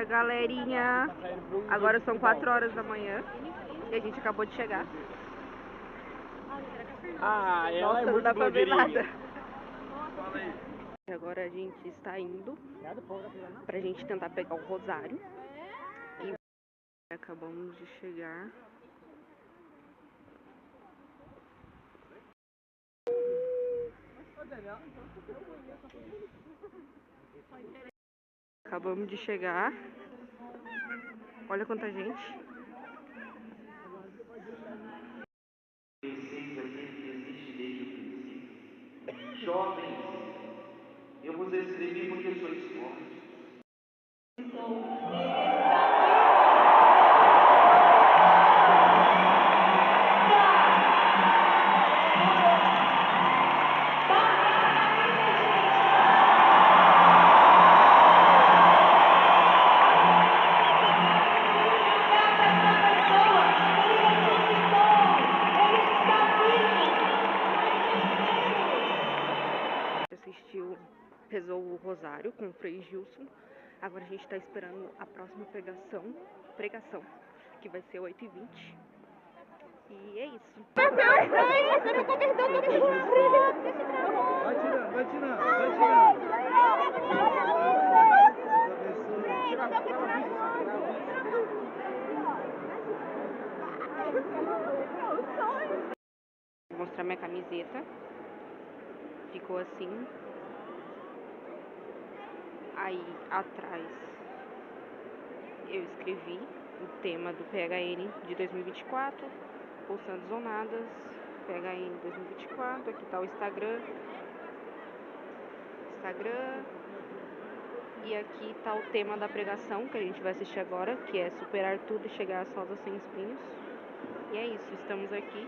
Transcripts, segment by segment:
Galerinha, agora são 4 horas da manhã e a gente acabou de chegar. Ela Nossa, é não muito dá pra ver blogueirinha. nada. Agora a gente está indo pra gente tentar pegar o rosário. E acabamos de chegar. Acabamos de chegar. Olha quanta gente. Jovens, eu vos escrevi porque sois fortes. Assistiu, rezou o rosário com o Frei Gilson. Agora a gente tá esperando a próxima pregação, que vai ser 8h20. E é isso. Vai tirando. Vou mostrar minha camiseta. Ficou assim. Aí atrás eu escrevi o tema do PHN de 2024, postando zonadas, PHN 2024, aqui tá o Instagram, e aqui tá o tema da pregação que a gente vai assistir agora, que é superar tudo e chegar às rodas sem espinhos. E é isso, estamos aqui.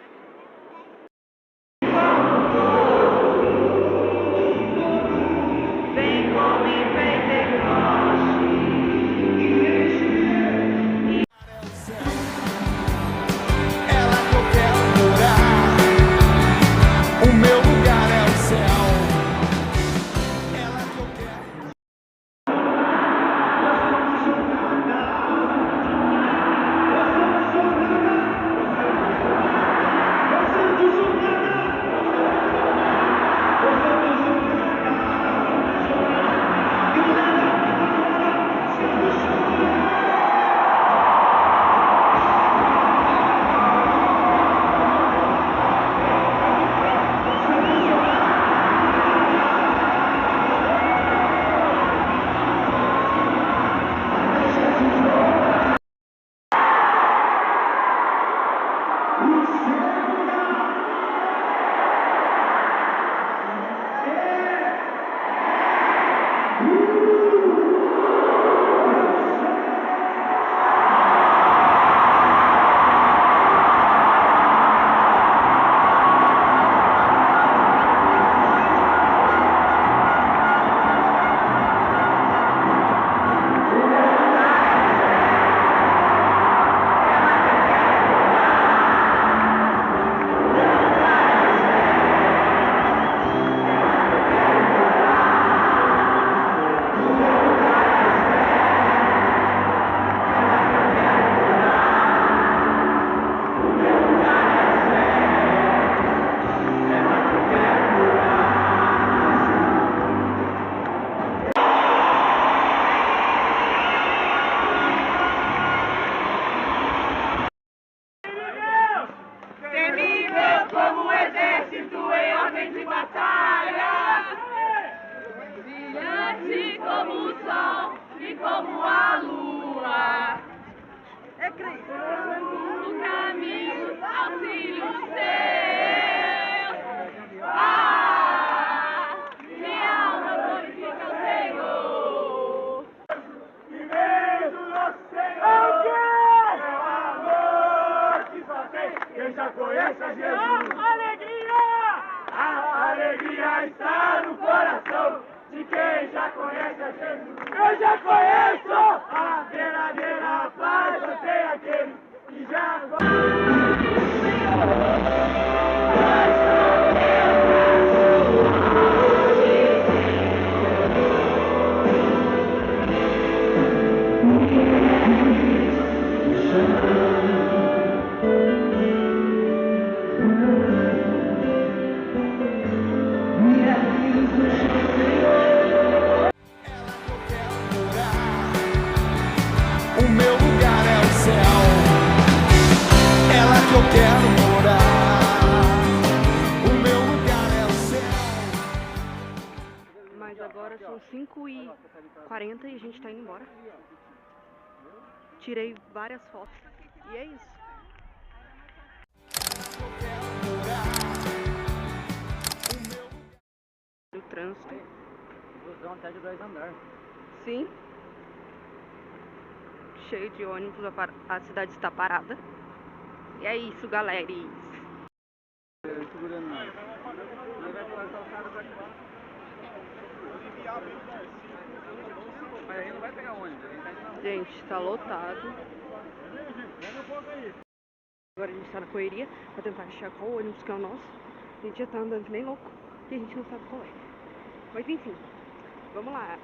A alegria está no coração de quem já conhece a Jesus. Eu já conheço a verdadeira paz, eu tenho aquele que já conhece. 5h40 e a gente tá indo embora. Tirei várias fotos e é isso. O trânsito. Busão até de 2 andares. Sim. Cheio de ônibus, a cidade está parada. E é isso, galera. Segurando mais. Mas aí não vai pegar ônibus. Gente, tá lotado. Agora a gente tá na correria pra tentar achar qual ônibus que é o nosso. A gente já tá andando que nem louco e a gente não sabe qual é. Mas enfim, vamos lá.